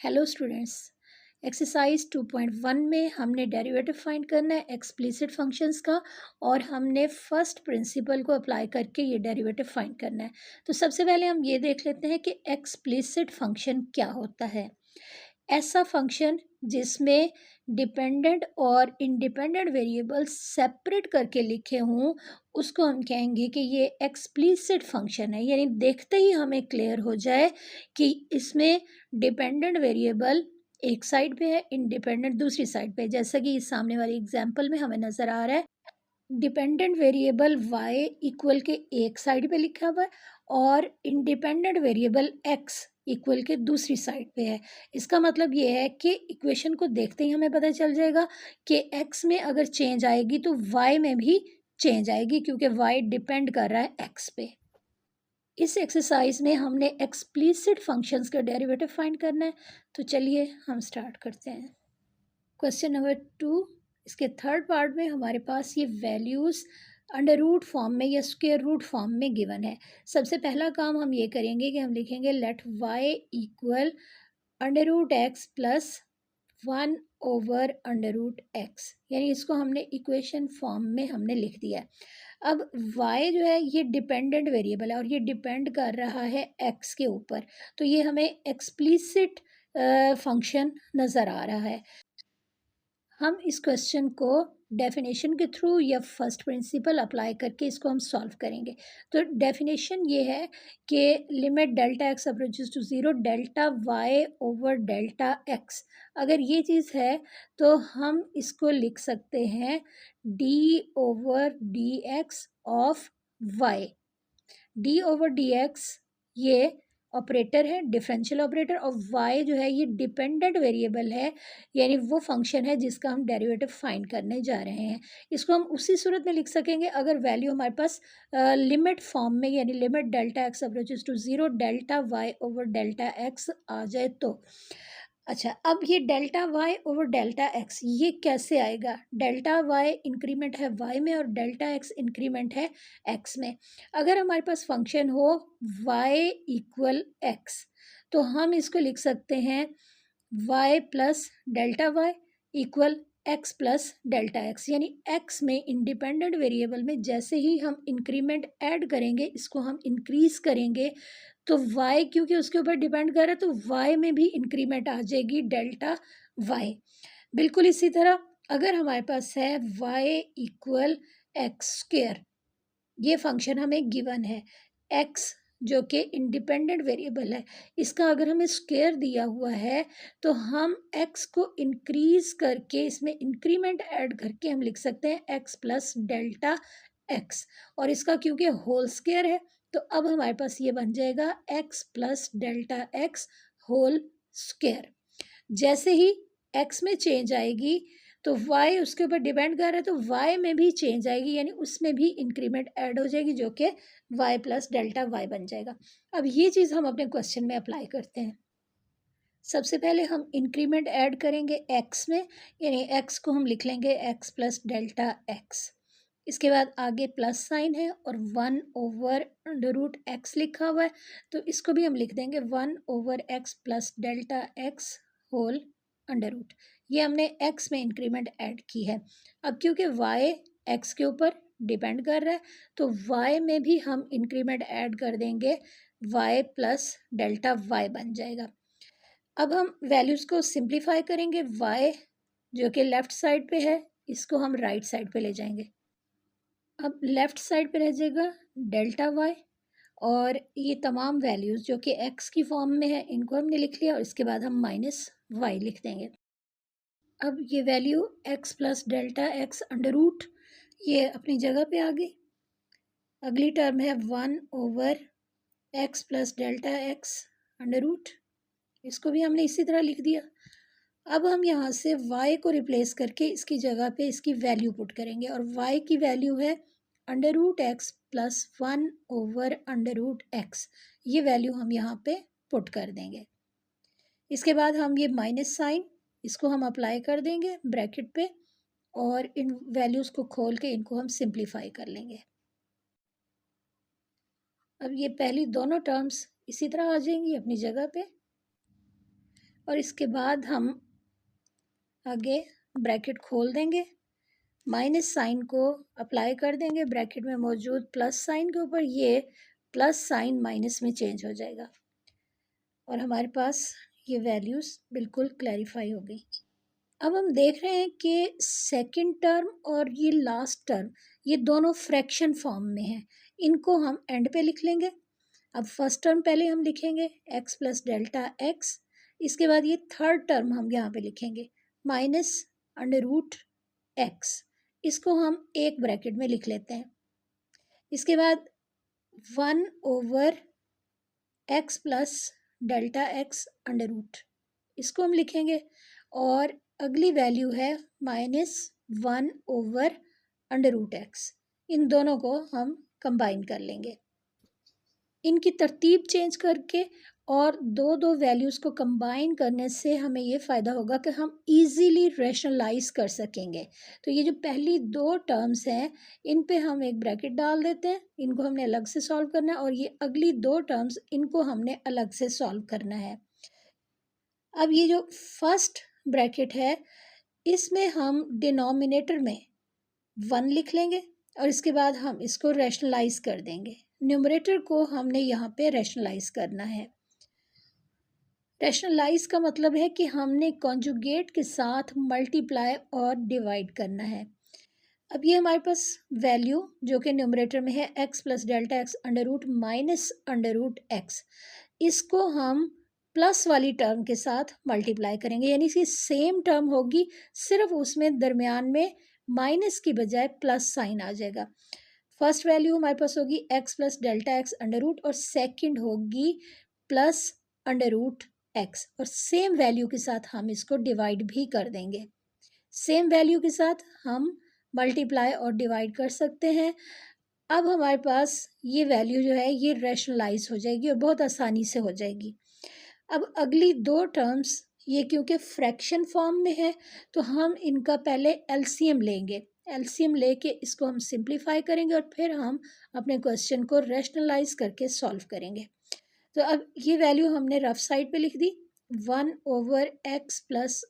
Hello students. Exercise 2.1 में हमने derivative find करना है एक्सप्लिसिट फंक्शंस का, और हमने फर्स्ट प्रिंसिपल को अप्लाई करके ये डेरिवेटिव फाइंड करना है। तो सबसे पहले हम ये देख लेते हैं कि एक्सप्लिसिट फंक्शन क्या होता है। ऐसा फंक्शन जिसमें डिपेंडेंट और इंडिपेंडेंट वेरिएबल्स सेपरेट करके लिखे हों, उसको हम कहेंगे कि ये एक्सप्लिसिट फंक्शन है। यानी देखते ही हमें क्लियर हो जाए कि इसमें डिपेंडेंट वेरिएबल एक साइड पे है, इंडिपेंडेंट दूसरी साइड पे है। जैसा कि इस सामने वाली एग्जांपल में हमें नज़र आ रहा है, डिपेंडेंट वेरिएबल y इक्वल के एक साइड पे लिखा हुआ है और इंडिपेंडेंट वेरिएबल x इक्वल के दूसरी साइड पे है। इसका मतलब ये है कि इक्वेशन को देखते ही हमें पता चल जाएगा कि x में अगर चेंज आएगी तो y में भी चेंज आएगी, क्योंकि y डिपेंड कर रहा है x पे। इस एक्सरसाइज में हमने एक्सप्लिसिट फंक्शंस का डेरिवेटिव फाइंड करना है। तो चलिए हम स्टार्ट करते हैं। क्वेश्चन नंबर 2, इसके थर्ड पार्ट में हमारे पास ये वैल्यूज़ अंडर रूट फॉर्म में या स्क्वायर रूट फॉर्म में गिवन है। सबसे पहला काम हम ये करेंगे कि हम लिखेंगे let y equal under root x plus 1 over under root x, यानी इसको हमने इक्वेशन फॉर्म में हमने लिख दिया है। अब y जो है ये डिपेंडेंट वेरिएबल है और ये डिपेंड कर रहा है x के ऊपर, तो ये हमें एक्सप्लिसिट फंक्शन नज़र आ रहा है। हम इस क्वेश्चन को डेफिनेशन के थ्रू या फर्स्ट प्रिंसिपल अप्लाई करके इसको हम सॉल्व करेंगे। तो डेफिनेशन ये है कि limit delta x approaches to zero delta y over delta x, अगर ये चीज़ है तो हम इसको लिख सकते हैं d over d x of y. D over d x ये ऑपरेटर है, डिफरेंशियल ऑपरेटर, और y जो है ये डिपेंडेंट वेरिएबल है, यानी वो फंक्शन है जिसका हम डेरिवेटिव फाइंड करने जा रहे हैं। इसको हम उसी सूरत में लिख सकेंगे अगर वैल्यू हमारे पास लिमिट फॉर्म में, यानी limit delta x approaches to zero delta y over delta x आ जाए तो। अच्छा, अब ये delta y over delta x ये कैसे आएगा? डेल्टा वाई इंक्रीमेंट है y में और डेल्टा एक्स इंक्रीमेंट है x में। अगर हमारे पास फंक्शन हो y इक्वल x, तो हम इसको लिख सकते हैं y plus delta y equal x plus delta x, यानी x में इंडिपेंडेंट वेरिएबल में जैसे ही हम इंक्रीमेंट ऐड करेंगे, इसको हम इंक्रीज करेंगे, तो y क्योंकि उसके ऊपर डिपेंड कर रहा है तो y में भी इंक्रीमेंट आ जाएगी डेल्टा y। बिल्कुल इसी तरह अगर हमारे पास है y इक्वल एक्स स्क्वेयर, ये फंक्शन हमें गिवन है, x जो कि इंडिपेंडेंट वेरिएबल है, इसका अगर हमें स्क्वायर दिया हुआ है तो हम x को इंक्रीज करके इसमें इंक्रीमेंट ऐड करके हम लिख सकते हैं x प्लस डेल्टा x, और इसका क्योंकि होल स्क्वायर है तो अब हमारे पास ये बन जाएगा x plus delta x whole square. जैसे ही x में चेंज आएगी तो y उसके ऊपर डिपेंड कर रहा है तो y में भी चेंज आएगी, यानी उसमें भी इंक्रीमेंट ऐड हो जाएगी जो कि y प्लस डेल्टा y बन जाएगा। अब ये चीज़ हम अपने क्वेश्चन में अप्लाई करते हैं। सबसे पहले हम इंक्रीमेंट ऐड करेंगे x में, यानी x को हम लिख लेंगे x प्लस डेल्टा x। इसके बाद आगे प्लस साइन है और 1 ओवर अंडर रूट एक्स लिखा हुआ है, तो इसको भी हम लिख देंगे 1 over x plus delta x whole under root. ये हमने x में इंक्रीमेंट ऐड की है। अब क्योंकि y x के ऊपर डिपेंड कर रहा है तो y में भी हम इंक्रीमेंट ऐड कर देंगे, y प्लस डेल्टा y बन जाएगा। अब हम वैल्यूज़ को सिंप्लीफाई करेंगे, y जो कि लेफ़्ट साइड पे है इसको हम राइट साइड पे ले जाएंगे। अब लेफ़्ट साइड पे रह जाएगा डेल्टा वाई, और ये तमाम वैल्यूज़ जो कि x की फॉर्म में है इनको हमने लिख लिया, और इसके बाद हम माइनस वाई लिख देंगे। अब ये value x plus delta x under root ये अपनी जगह पे आ गई। अगली टर्म है 1 over x plus delta x under root, इसको भी हमने इसी तरह लिख दिया। अब हम यहाँ से y को रिप्लेस करके इसकी जगह पे इसकी वैल्यू पुट करेंगे, और y की वैल्यू है under root x plus 1 over under root x, ये वैल्यू हम यहाँ पे पुट कर देंगे। इसके बाद हम ये माइनस साइन इसको हम अप्लाई कर देंगे ब्रैकेट पे, और इन वैल्यूज़ को खोल के इनको हम सिंप्लीफाई कर लेंगे। अब ये पहली दोनों टर्म्स इसी तरह आ जाएंगी अपनी जगह पे। और इसके बाद हम आगे ब्रैकेट खोल देंगे, माइनस साइन को अप्लाई कर देंगे ब्रैकेट में मौजूद प्लस साइन के ऊपर, ये प्लस साइन माइनस में चेंज हो जाएगा और हमारे पास ये वैल्यूज़ बिल्कुल क्लैरिफाई हो गई। अब हम देख रहे हैं कि सेकंड टर्म और ये लास्ट टर्म ये दोनों फ्रैक्शन फॉर्म में हैं, इनको हम एंड पे लिख लेंगे। अब फर्स्ट टर्म पहले हम लिखेंगे x प्लस डेल्टा एक्स, इसके बाद ये थर्ड टर्म हम यहाँ पे लिखेंगे माइनस अंडर रूट एक्स, इसको हम एक ब्रैकेट में लिख लेते हैं। इसके बाद 1/x plus delta x under root, इसको हम लिखेंगे और अगली वैल्यू है -1/√x, इन दोनों को हम कंबाइन कर लेंगे। इनकी तरतीब चेंज करके और दो दो वैल्यूज़ को कंबाइन करने से हमें ये फ़ायदा होगा कि हम इजीली रैशनलाइज कर सकेंगे। तो ये जो पहली दो टर्म्स हैं इन पे हम एक ब्रैकेट डाल देते हैं, इनको हमने अलग से सॉल्व करना है, और ये अगली दो टर्म्स इनको हमने अलग से सॉल्व करना है। अब ये जो फर्स्ट ब्रैकेट है इसमें हम डिनोमिनेटर में 1 लिख लेंगे और इसके बाद हम इसको रैशनलाइज कर देंगे। न्यूमरेटर को हमने यहाँ पे रैशनलाइज करना है। रैशनलाइज का मतलब है कि हमने कॉन्जुगेट के साथ मल्टीप्लाई और डिवाइड करना है। अब ये हमारे पास वैल्यू जो कि न्यूमरेटर में है x plus delta x under root minus under root x, इसको हम प्लस वाली टर्म के साथ मल्टीप्लाई करेंगे, यानी कि सेम टर्म होगी, सिर्फ उसमें दरमियान में माइनस की बजाय प्लस साइन आ जाएगा। फर्स्ट वैल्यू हमारे पास होगी x plus delta x under root और सेकेंड होगी प्लस अंडर रूट एक्स, और सेम वैल्यू के साथ हम इसको डिवाइड भी कर देंगे। सेम वैल्यू के साथ हम मल्टीप्लाई और डिवाइड कर सकते हैं। अब हमारे पास ये वैल्यू जो है ये रैशनलाइज हो जाएगी और बहुत आसानी से हो जाएगी। अब अगली दो टर्म्स ये क्योंकि फ्रैक्शन फॉर्म में है तो हम इनका पहले एलसीएम लेंगे, एलसीएम लेके इसको हम सिंप्लीफाई करेंगे और फिर हम अपने क्वेश्चन को रैशनलाइज करके सॉल्व करेंगे। तो अब ये वैल्यू हमने रफ साइड पे लिख दी, 1/x plus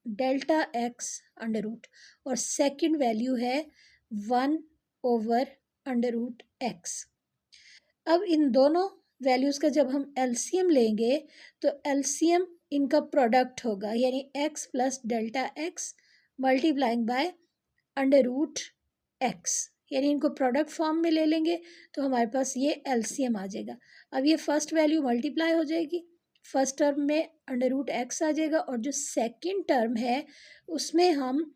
delta x under root, और सेकेंड वैल्यू है 1/√x। अब इन दोनों वैल्यूज़ का जब हम एलसीएम लेंगे तो एलसीएम इनका प्रोडक्ट होगा, यानी x plus delta x multiplying by under root x, यानी इनको प्रोडक्ट फॉर्म में ले लेंगे तो हमारे पास ये एलसीएम आ जाएगा। अब ये फर्स्ट वैल्यू मल्टीप्लाई हो जाएगी, फर्स्ट टर्म में अंडर रूट एक्स आ जाएगा और जो सेकेंड टर्म है उसमें हम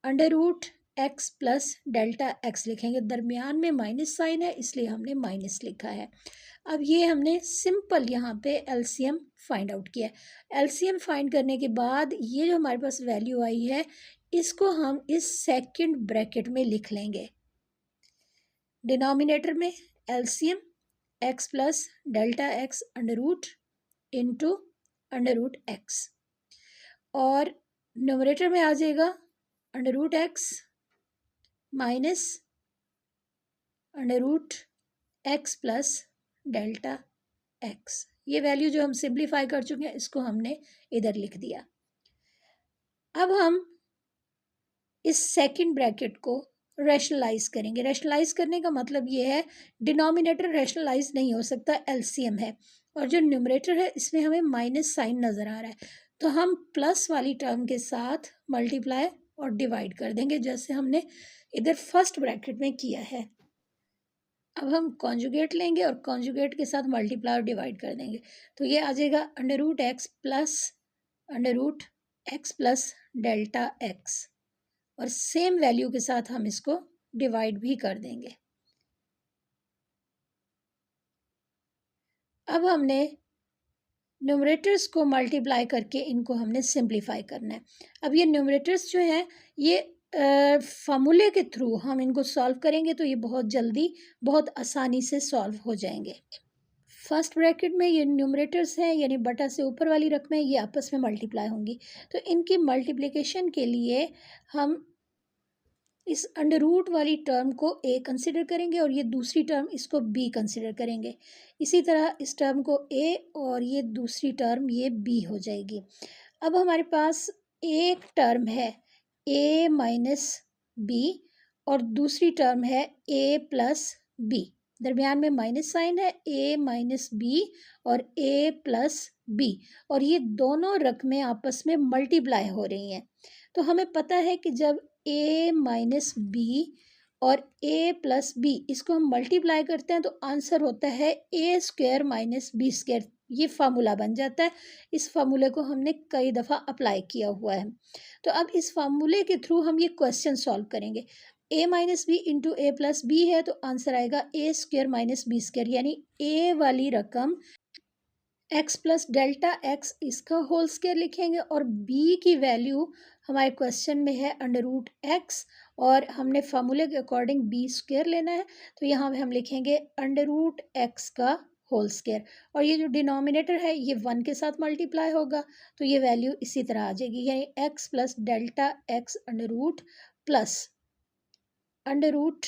under root x plus delta x लिखेंगे, दरमियान में माइनस साइन है इसलिए हमने माइनस लिखा है। अब ये हमने सिंपल यहाँ पे एलसीएम फाइंड आउट किया है। एलसीएम फाइंड करने के बाद ये जो हमारे पास वैल्यू आई है इसको हम इस सेकंड ब्रैकेट में लिख लेंगे। डिनोमिनेटर में LCM x plus delta x under root into under root x, और न्यूमरेटर में आ जाएगा under root x minus under root x plus delta x. ये वैल्यू जो हम सिंप्लीफाई कर चुके हैं इसको हमने इधर लिख दिया। अब हम इस सेकंड ब्रैकेट को रैशनलाइज करेंगे। रैशनलाइज करने का मतलब ये है डिनोमिनेटर रैशनलाइज नहीं हो सकता, एलसीएम है, और जो न्यूमरेटर है इसमें हमें माइनस साइन नज़र आ रहा है, तो हम प्लस वाली टर्म के साथ मल्टीप्लाई और डिवाइड कर देंगे जैसे हमने इधर फर्स्ट ब्रैकेट में किया है। अब हम कॉन्जुगेट लेंगे और कॉन्जुगेट के साथ मल्टीप्लाई और डिवाइड कर देंगे, तो ये आ जाएगा under root x plus under root x plus delta x, और सेम वैल्यू के साथ हम इसको डिवाइड भी कर देंगे। अब हमने न्यूमरेटर्स को मल्टीप्लाई करके इनको हमने सिंप्लीफाई करना है। अब ये न्यूमरेटर्स जो हैं ये फार्मूले के थ्रू हम इनको सॉल्व करेंगे तो ये बहुत जल्दी बहुत आसानी से सॉल्व हो जाएंगे। फर्स्ट ब्रैकेट में ये न्यूमरेटर्स हैं यानी बटा से ऊपर वाली रकमें ये आपस में मल्टीप्लाई होंगी, तो इनकी मल्टीप्लिकेशन के लिए हम इस अंडर रूट वाली टर्म को ए कंसिडर करेंगे और ये दूसरी टर्म इसको बी कंसिडर करेंगे। इसी तरह इस टर्म को ए और ये दूसरी टर्म ये बी हो जाएगी। अब हमारे पास एक टर्म है ए माइनस बी और दूसरी टर्म है ए प्लस बी। दरमियान में माइनस साइन है, ए माइनस बी और ए प्लस बी, और ये दोनों रकमें आपस में मल्टीप्लाई हो रही हैं। तो हमें पता है कि जब ए माइनस बी और ए प्लस बी इसको हम मल्टीप्लाई करते हैं तो आंसर होता है ए स्क्वायर माइनस बी स्क्वायर। ये फार्मूला बन जाता है। इस फार्मूले को हमने कई दफ़ा अप्लाई किया हुआ है। तो अब इस फार्मूले के थ्रू हम ये क्वेश्चन सॉल्व करेंगे। ए माइनस बी इंटू ए प्लस बी है तो आंसर आएगा ए स्क्वायर माइनस बी स्क्वायर, यानी ए वाली रकम एक्स प्लस डेल्टा एक्स इसका होल स्क्वायर लिखेंगे और बी की वैल्यू हमारे क्वेश्चन में है अंडर रूट एक्स और हमने फार्मूले के अकॉर्डिंग बी स्क्वायर लेना है। तो यहाँ पे हम लिखेंगे अंडर रूट एक्स का होल स्क्वायर और ये जो डिनोमिनेटर है ये 1 के साथ मल्टीप्लाई होगा तो ये वैल्यू इसी तरह आ जाएगी, यानी x plus delta x under root plus under root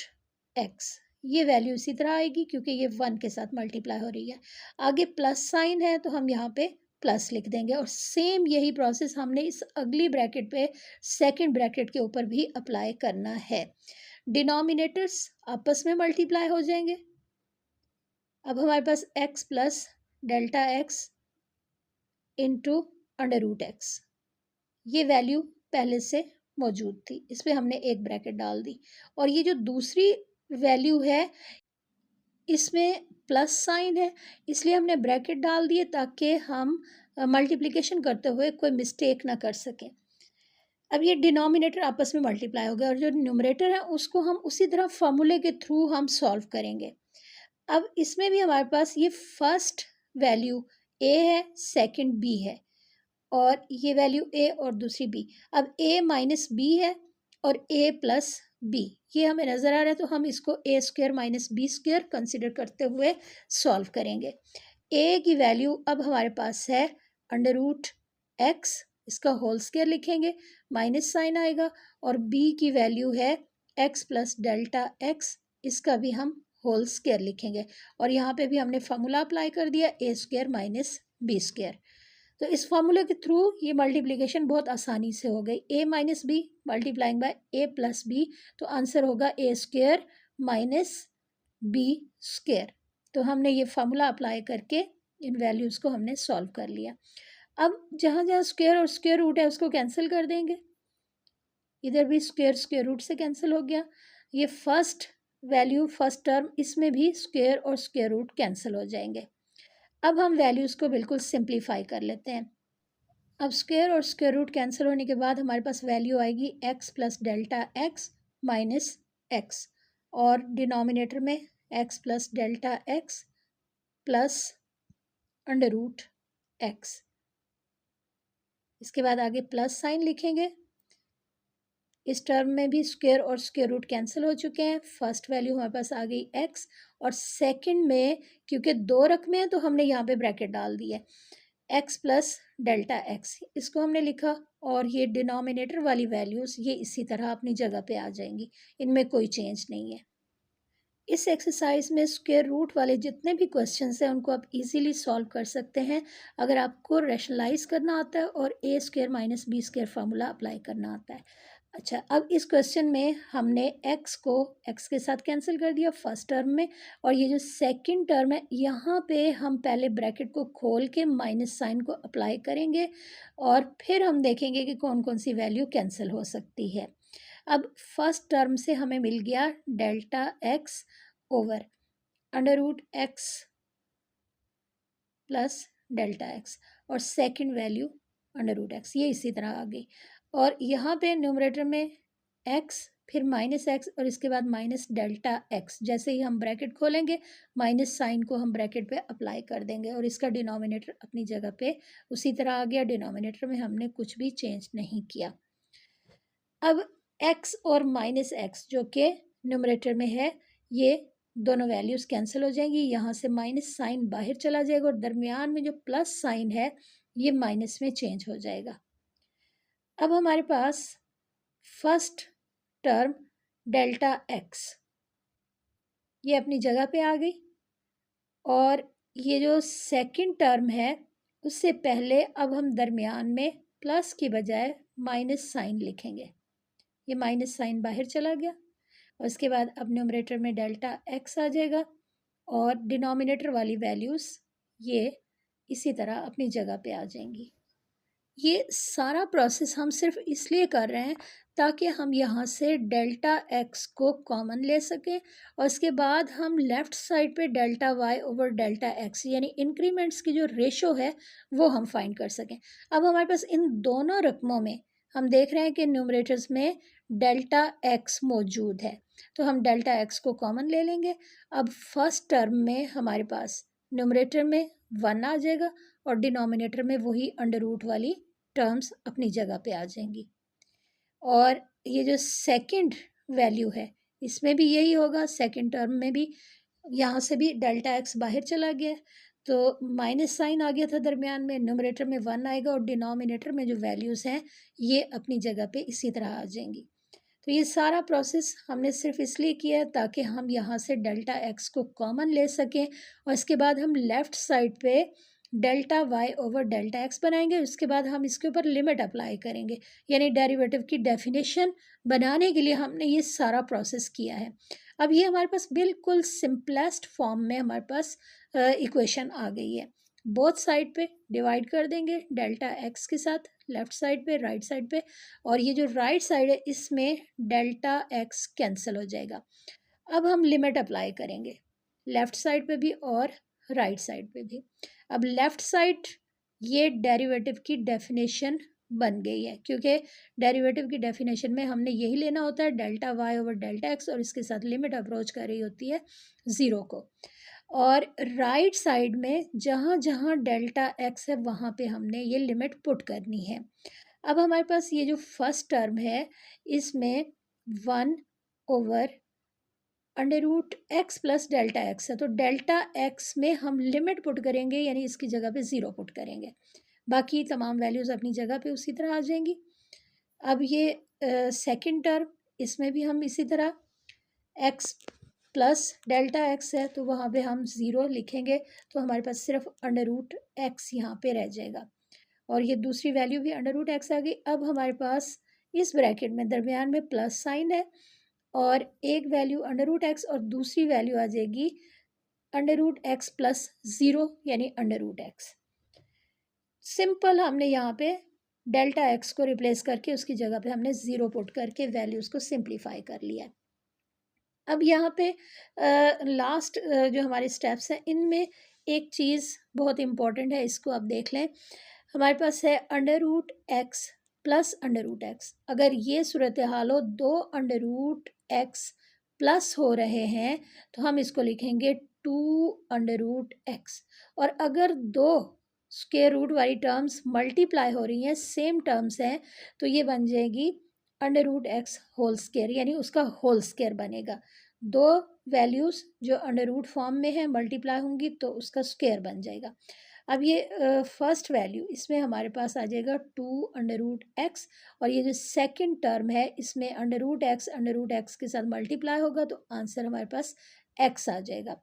x, ये वैल्यू इसी तरह आएगी क्योंकि ये 1 के साथ मल्टीप्लाई हो रही है। आगे प्लस साइन है तो हम यहाँ पे प्लस लिख देंगे और सेम यही प्रोसेस हमने इस अगली ब्रैकेट पे सेकंड ब्रैकेट के ऊपर भी अप्लाई करना है। डिनोमिनेटर्स आपस में मल्टीप्लाई हो जाएंगे। अब हमारे पास x plus delta x into under root x, ये वैल्यू पहले से मौजूद थी, इस पर हमने एक ब्रैकेट डाल दी और ये जो दूसरी वैल्यू है इसमें प्लस साइन है इसलिए हमने ब्रैकेट डाल दिए ताकि हम मल्टीप्लिकेशन करते हुए कोई मिस्टेक ना कर सकें। अब ये डिनोमिनेटर आपस में मल्टीप्लाई हो गया और जो न्यूमरेटर है उसको हम उसी तरह फार्मूले के थ्रू हम सॉल्व करेंगे। अब इसमें भी हमारे पास ये फर्स्ट वैल्यू ए है, सेकंड बी है और ये वैल्यू ए और दूसरी बी। अब ए माइनस बी है और ए प्लस बी ये हमें नज़र आ रहा है तो हम इसको a square minus b square consider करते हुए सॉल्व करेंगे। ए की वैल्यू अब हमारे पास है अंडर रूट एक्स, इसका होल स्क्वायर लिखेंगे, माइनस साइन आएगा और बी की वैल्यू है एक्स प्लस डेल्टा एक्स, इसका भी हम होल स्क्वायर लिखेंगे और यहाँ पे भी हमने फार्मूला अप्लाई कर दिया ए स्क्वायर माइनस बी स्क्वायर। तो इस फार्मूले के थ्रू ये मल्टीप्लिकेशन बहुत आसानी से हो गई। A minus b multiplying by a plus b तो आंसर होगा a square minus b square. तो हमने ये फार्मूला अप्लाई करके इन वैल्यूज़ को हमने सॉल्व कर लिया। अब जहाँ जहाँ स्क्वायर और स्क्वायर रूट है उसको कैंसिल कर देंगे, इधर भी स्क्वायर स्क्वायर रूट से कैंसिल हो गया। ये फर्स्ट वैल्यू फर्स्ट टर्म इसमें भी स्क्वायर और स्क्वायर रूट कैंसिल हो जाएंगे। अब हम वैल्यूज़ को बिल्कुल सिंप्लीफाई कर लेते हैं। अब स्क्वायर और स्क्वायर रूट कैंसिल होने के बाद हमारे पास वैल्यू आएगी x plus delta x minus x और डिनोमिनेटर में x plus delta x plus under root x. इसके बाद आगे प्लस साइन लिखेंगे। इस टर्म में भी स्क्वायर और स्क्वायर रूट कैंसिल हो चुके हैं। फर्स्ट वैल्यू हमारे पास आ गई एक्स और सेकंड में क्योंकि दो रकमें हैं तो हमने यहाँ पे ब्रैकेट डाल दी है एक्स प्लस डेल्टा एक्स, इसको हमने लिखा और ये डिनोमिनेटर वाली वैल्यूज़ ये इसी तरह अपनी जगह पे आ जाएंगी, इनमें कोई चेंज नहीं है। इस एक्सरसाइज में स्क्वायर रूट वाले जितने भी क्वेश्चंस हैं उनको आप इजीली सॉल्व कर सकते हैं अगर आपको रैशनलाइज करना आता है और a square minus b square formula apply करना आता है। अच्छा, अब इस क्वेश्चन में हमने x को x के साथ कैंसिल कर दिया फर्स्ट टर्म में और ये जो सेकंड टर्म है यहाँ पे हम पहले ब्रैकेट को खोल के माइनस साइन को अप्लाई करेंगे और फिर हम देखेंगे कि कौन कौन सी वैल्यू कैंसिल हो सकती है। अब फर्स्ट टर्म से हमें मिल गया delta x over under root x plus delta x और second value under root x, ये इसी तरह आ गई और यहाँ पे न्यूमरेटर में x फिर माइनस एक्स और इसके बाद माइनस डेल्टा एक्स। जैसे ही हम ब्रैकेट खोलेंगे माइनस साइन को हम ब्रैकेट पे अप्लाई कर देंगे और इसका डिनोमिनेटर अपनी जगह पे उसी तरह आ गया। डिनोमिनेटर में हमने कुछ भी चेंज नहीं किया। अब x और माइनस एक्स जो कि न्यूमरेटर में है ये दोनों वैल्यूज़ कैंसिल हो जाएंगी, यहाँ से माइनस साइन बाहर चला जाएगा और दरमियान में जो प्लस साइन है ये माइनस में चेंज हो जाएगा। अब हमारे पास फर्स्ट टर्म डेल्टा एक्स ये अपनी जगह पे आ गई, और ये जो सेकंड टर्म है उससे पहले अब हम दरमियान में प्लस की बजाय माइनस साइन लिखेंगे। ये माइनस साइन बाहर चला गया, और उसके बाद अब न्यूमरेटर में डेल्टा एक्स आ जाएगा, और डिनोमिनेटर वाली वैल्यूज़ ये इसी तरह अपनी जगह पे आ जाएंगी। ये सारा प्रोसेस हम सिर्फ इसलिए कर रहे हैं ताकि हम यहाँ से डेल्टा एक्स को कॉमन ले सकें, और उसके बाद हम लेफ़्ट साइड पे delta y over delta x यानी इंक्रीमेंट्स की जो रेशो है वो हम फाइंड कर सकें। अब हमारे पास इन दोनों रकमों में हम देख रहे हैं कि न्यूमरेटर्स में डेल्टा एक्स मौजूद है, तो हम डेल्टा एक्स को कॉमन ले लेंगे। अब फर्स्ट टर्म में हमारे पास न्यूमरेटर में 1 आ जाएगा, और डिनोमिनेटर में वही अंडर रूट वाली टर्म्स अपनी जगह पे आ जाएंगी। और ये जो सेकंड वैल्यू है इसमें भी यही होगा, सेकंड टर्म में भी यहाँ से भी डेल्टा एक्स बाहर चला गया, तो माइनस साइन आ गया था दरमियान में, न्यूमरेटर में 1 आएगा, और डिनोमिनेटर में जो वैल्यूज़ हैं ये अपनी जगह पे इसी तरह आ जाएंगी। तो ये सारा प्रोसेस हमने सिर्फ इसलिए किया है ताकि हम यहाँ से डेल्टा एक्स को कॉमन ले सकें, और इसके बाद हम लेफ़्ट साइड पे delta y over delta x बनाएंगे। उसके बाद हम इसके ऊपर लिमिट अप्लाई करेंगे, यानी डेरिवेटिव की डेफिनेशन बनाने के लिए हमने ये सारा प्रोसेस किया है। अब ये हमारे पास बिल्कुल सिंपलेस्ट फॉर्म में हमारे पास इक्वेशन आ गई है। बोथ साइड पे डिवाइड कर देंगे डेल्टा एक्स के साथ, लेफ़्ट साइड पे राइट साइड पे, और ये जो राइट साइड है इसमें डेल्टा एक्स कैंसिल हो जाएगा। अब हम लिमिट अप्लाई करेंगे लेफ़्ट साइड पे भी और राइट साइड पे भी। अब लेफ़्ट साइड ये डेरिवेटिव की डेफिनेशन बन गई है, क्योंकि डेरिवेटिव की डेफिनेशन में हमने यही लेना होता है delta y over delta x, और इसके साथ लिमिट अप्रोच कर रही होती है 0 को। और राइट साइड में जहाँ जहाँ डेल्टा एक्स है वहाँ पे हमने ये लिमिट पुट करनी है। अब हमारे पास ये जो फर्स्ट टर्म है इसमें 1 over under root x plus delta x है, तो डेल्टा एक्स में हम लिमिट पुट करेंगे, यानी इसकी जगह पे 0 पुट करेंगे, बाकी तमाम वैल्यूज़ अपनी जगह पे उसी तरह आ जाएंगी। अब ये सेकंड टर्म, इसमें भी हम इसी तरह एक्स प्लस डेल्टा एक्स है तो वहाँ पे हम 0 लिखेंगे, तो हमारे पास सिर्फ अंडर रूट एक्स यहाँ पे रह जाएगा, और ये दूसरी वैल्यू भी अंडर रूट एक्स आ गई। अब हमारे पास इस ब्रैकेट में दरमियान में प्लस साइन है, और एक वैल्यू अंडर रूट एक्स और दूसरी वैल्यू आ जाएगी अंडर रूट एक्स प्लस 0 यानी अंडर रूट एक्स। सिंपल हमने यहाँ पे डेल्टा एक्स को रिप्लेस करके उसकी जगह पे हमने 0 पुट करके वैल्यूज़ को सिंप्लीफाई कर लिया। अब यहाँ पे लास्ट जो हमारे स्टेप्स हैं इनमें एक चीज़ बहुत इम्पॉर्टेंट है, इसको आप देख लें। हमारे पास है under root x plus under root x. अगर ये सूरत हाल हो, दो अंडर रूट एक्स प्लस हो रहे हैं तो हम इसको लिखेंगे 2 अंडर रूट एक्स, और अगर दो स्क्वायर रूट वाली टर्म्स मल्टीप्लाई हो रही हैं, सेम टर्म्स हैं, तो ये बन जाएगी under root x whole square, यानी उसका होल स्क्वायर बनेगा। दो वैल्यूज़ जो अंडर रूट फॉर्म में है मल्टीप्लाई होंगी तो उसका स्क्वायर बन जाएगा। अब ये फर्स्ट वैल्यू इसमें हमारे पास आ जाएगा 2 अंडर रूट एक्स, और ये जो सेकंड टर्म है इसमें अंडर रूट एक्स के साथ मल्टीप्लाई होगा तो आंसर हमारे पास एक्स आ जाएगा,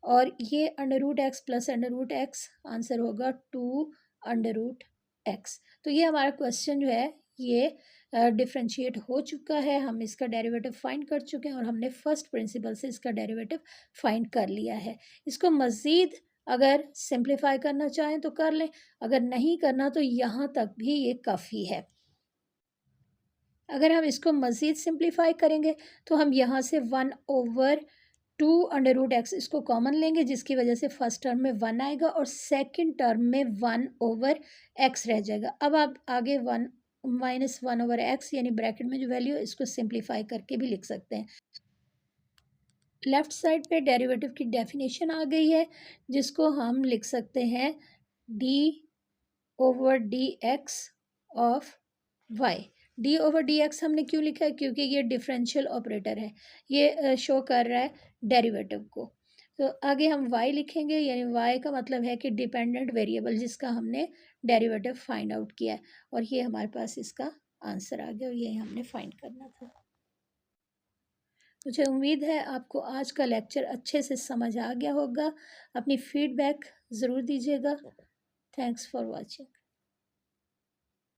और ये under root x plus under root x answer होगा 2 अंडर रूट एक्स। तो ये हमारा क्वेश्चन जो है ये डिफ्रेंशिएट हो चुका है, हम इसका डेरिवेटिव फाइंड कर चुके हैं, और हमने फर्स्ट प्रिंसिपल से इसका डेरिवेटिव फाइंड कर लिया है। इसको मज़ीद अगर सिंप्लीफाई करना चाहें तो कर लें, अगर नहीं करना तो यहाँ तक भी ये काफ़ी है। अगर हम इसको मज़ीद सिंप्लीफाई करेंगे तो हम यहाँ से 1/2 अंडर रूट एक्स इसको कॉमन लेंगे, जिसकी वजह से फर्स्ट टर्म में 1 आएगा और सेकंड टर्म में 1/x रह जाएगा। अब आप आगे 1 माइनस 1/x यानी ब्रैकेट में जो वैल्यू है इसको सिंप्लीफाई करके भी लिख सकते हैं। लेफ़्ट साइड पे डेरिवेटिव की डेफिनेशन आ गई है, जिसको हम लिख सकते हैं d/dx ऑफ y। d/dx हमने क्यों लिखा है, क्योंकि ये डिफरेंशियल ऑपरेटर है, ये शो कर रहा है डेरिवेटिव को। तो आगे हम y लिखेंगे, यानी y का मतलब है कि डिपेंडेंट वेरिएबल जिसका हमने डेरिवेटिव फाइंड आउट किया है, और ये हमारे पास इसका आंसर आ गया, और ये हमने फाइंड करना था। मुझे उम्मीद है आपको आज का लेक्चर अच्छे से समझ आ गया होगा। अपनी फीडबैक ज़रूर दीजिएगा। Thanks for watching.